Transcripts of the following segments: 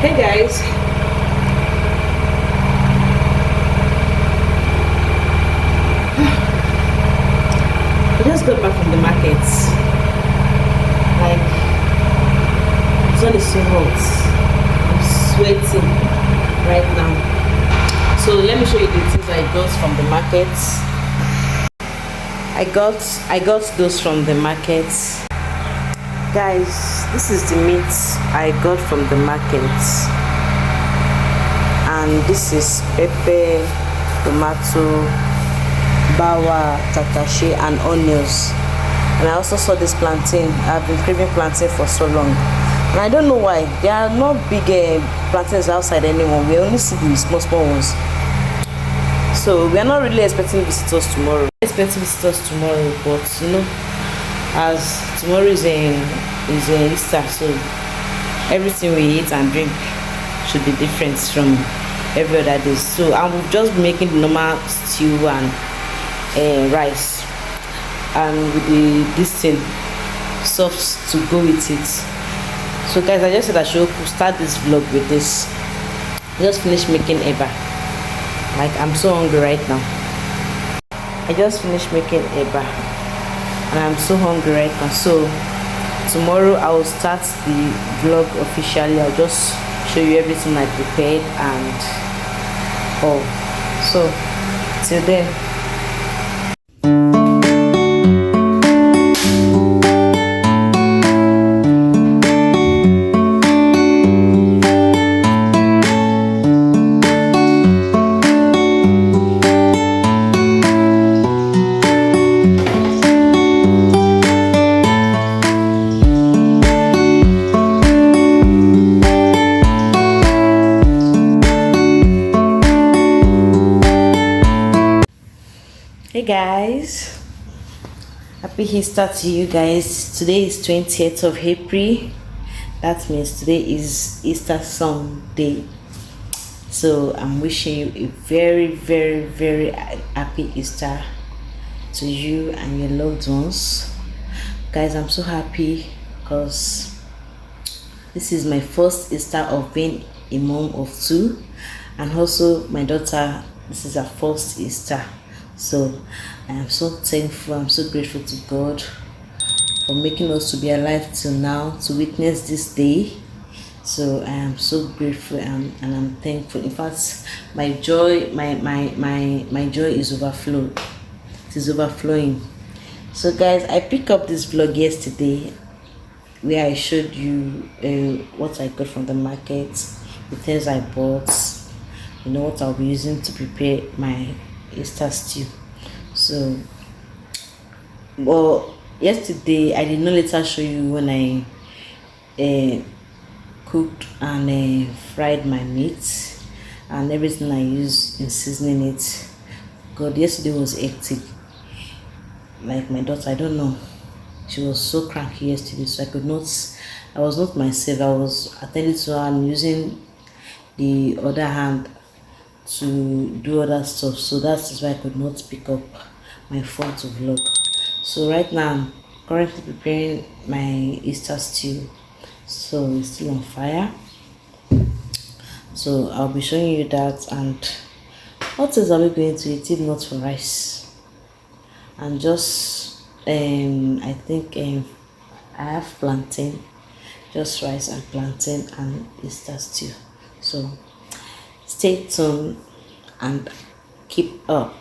Hey guys, I just got back from the market. Like, the sun is so hot. I'm sweating right now. So let me show you the things I got from the market. I got those from the market. Guys, this is the meat I got from the market. And this is pepper, tomato, bawa, tatashi, and onions. And I also saw this plantain. I've been craving plantain for so long, and I don't know why. There are not big plantains outside anymore. We only see the small ones. So we are not really expecting visitors tomorrow. But as tomorrow is Easter, so everything we eat and drink should be different from every other day. So I'm just making the normal stew and rice, and with this thing sauce to go with it. So guys, I just said I should start this vlog with this. I just finished making eba. Like, I'm so hungry right now. I just finished making eba and I'm so hungry right now. So tomorrow I will start the vlog officially. I'll just show you everything I prepared and all. So till then, hey guys, happy Easter to you guys. Today is 20th of April. That means today is Easter Sunday. So I'm wishing you a very, very, very happy Easter to you and your loved ones. Guys, I'm so happy because this is my first Easter of being a mom of two, and also my daughter, this is her first Easter. So I am so thankful, I'm so grateful to God for making us to be alive till now to witness this day. So I am so grateful and I'm thankful. In fact, my joy, my joy is overflowed. It is overflowing. So guys, I picked up this vlog yesterday where I showed you what I got from the market, the things I bought, what I'll be using to prepare my Easter stew. So, well, yesterday I did not later show you when I cooked and fried my meat and everything I used in seasoning it. God, yesterday was hectic. Like my daughter, I don't know, she was so cranky yesterday, so I was not myself. I was attending to her and using the other hand to do other stuff, so that is why I could not pick up my phone to vlog. So right now I'm currently preparing my Easter stew, so it's still on fire. So I'll be showing you that, and what else are we going to eat if not for rice and just I think I have plantain, just rice and plantain and Easter stew. So stay tuned and keep up.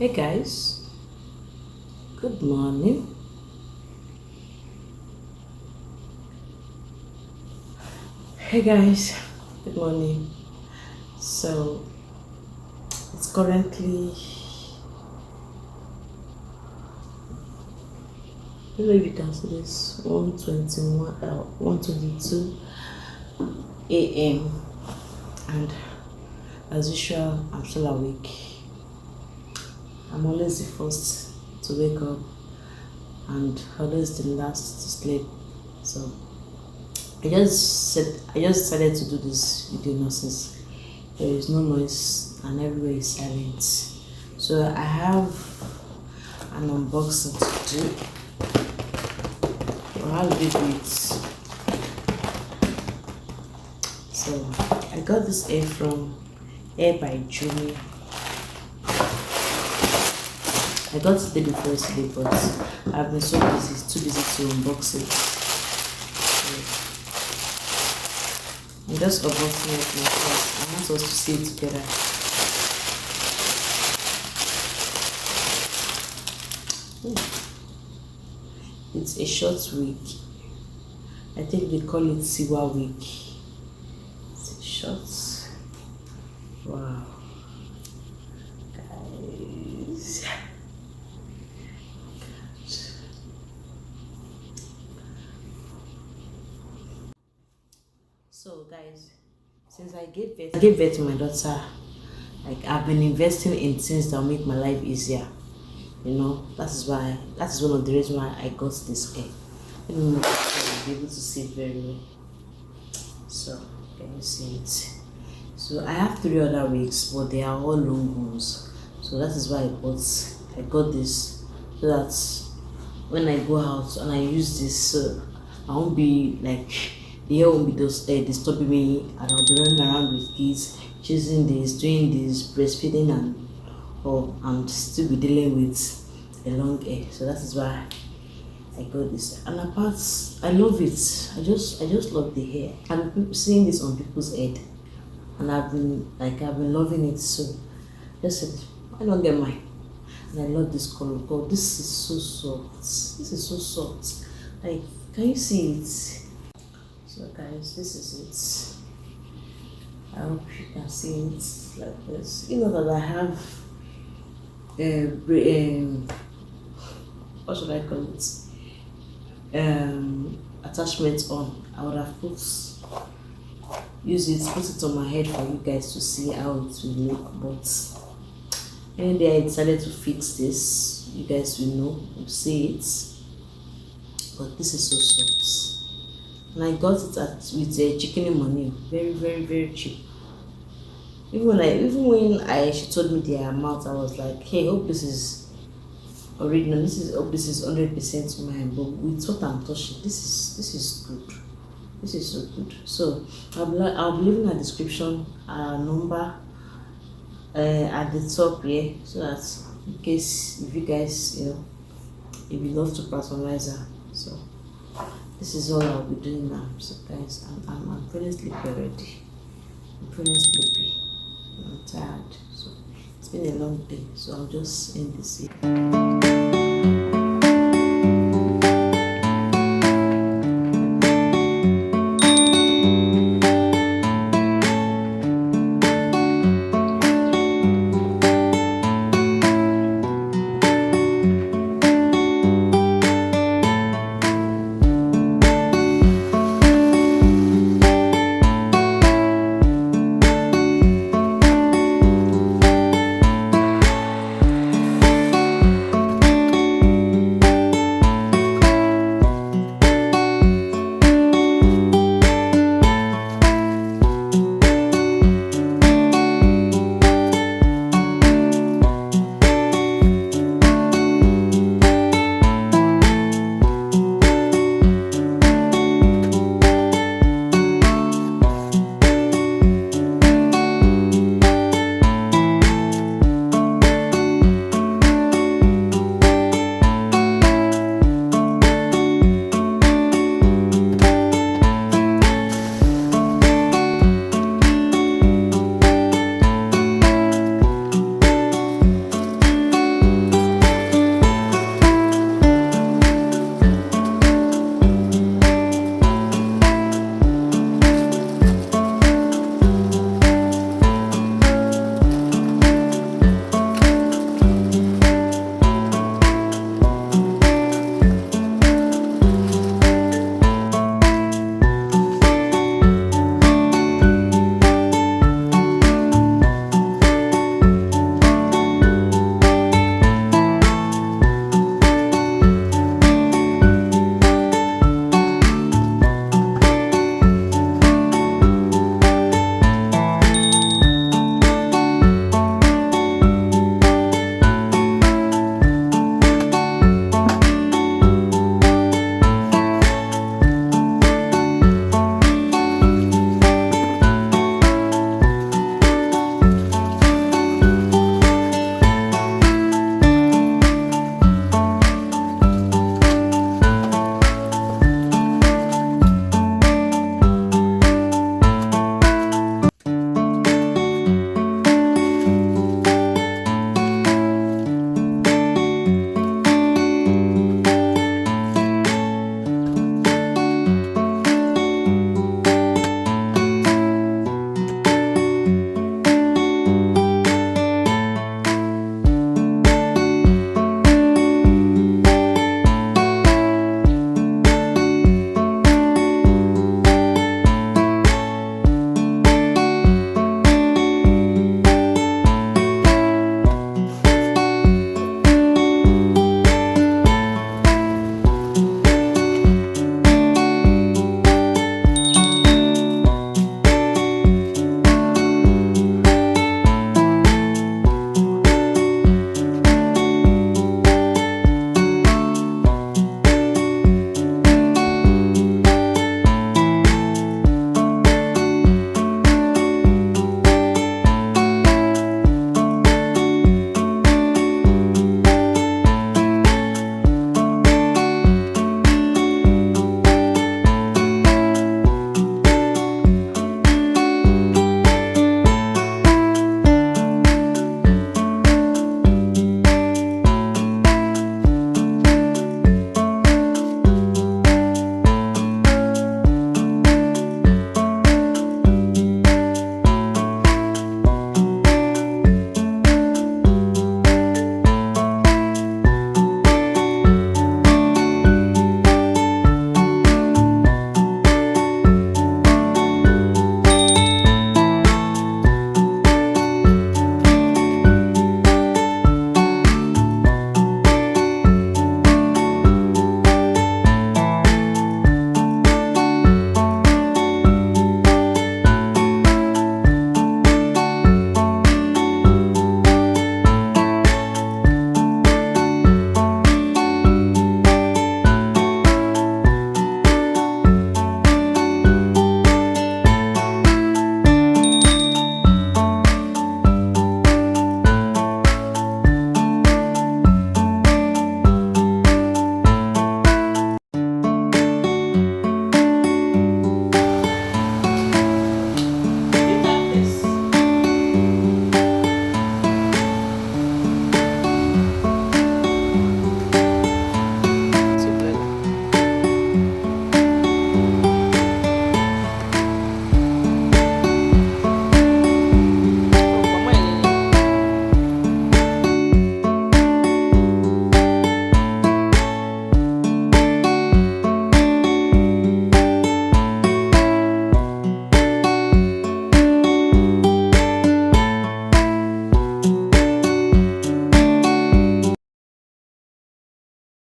Hey guys, good morning. Hey guys, good morning. So it's currently, I don't know if you can see this, 1:22 a.m. and as usual, I'm still awake. I'm always the first to wake up and always the last to sleep. So I just decided to do this video now since there is no noise and everywhere is silent. So I have an unboxing to do. So how do we do it? So I got this hair from Hair by Jumi. I got it the day before yesterday, but I've been so busy, too busy to unbox it. I'm just unboxing it myself. I want us to see it together. It's a short wig. I think they call it Siwa wig. It's a short. Wow. Guys. So guys, since I gave birth to my daughter, like I've been investing in things that will make my life easier. You know, that is one of the reasons why I got this hair. Let me make sure you'll be able to see it very well. So can you see it? So I have 3 other wigs, but they are all long ones. So that is why I got this so that when I go out and I use this, I won't be like, the hair won't be disturbing me, and I'll be running around with kids, choosing this, doing this, breastfeeding, and still be dealing with a long hair. So that is why I got this. And apart, I love it. I just love the hair. I've been seeing this on people's head, and I've been loving it. So just said, why not get mine? And I love this color. God, this is so soft. This is so soft. Like, can you see it? So guys, this is it. I hope you can see it like this. You know that I have what should I call it? Attachment on. I would have put it on my head for you guys to see how it will look, but any day I decided to fix this, you guys will know, you'll see it. But this is so soft. And I got it with chicken money, very, very, very cheap. Even when she told me the amount, I was like, hey, hope this is original. Hope this is 100% mine. But with what I'm touching, this is good. This is so good. So I'll be leaving a description, a number at the top here, so that in case if you guys if you love to personalize her. So this is all I'll be doing now. So guys, I'm feeling sleepy already. I'm feeling sleepy. I'm tired. So it's been a long day. So I'll just end this here.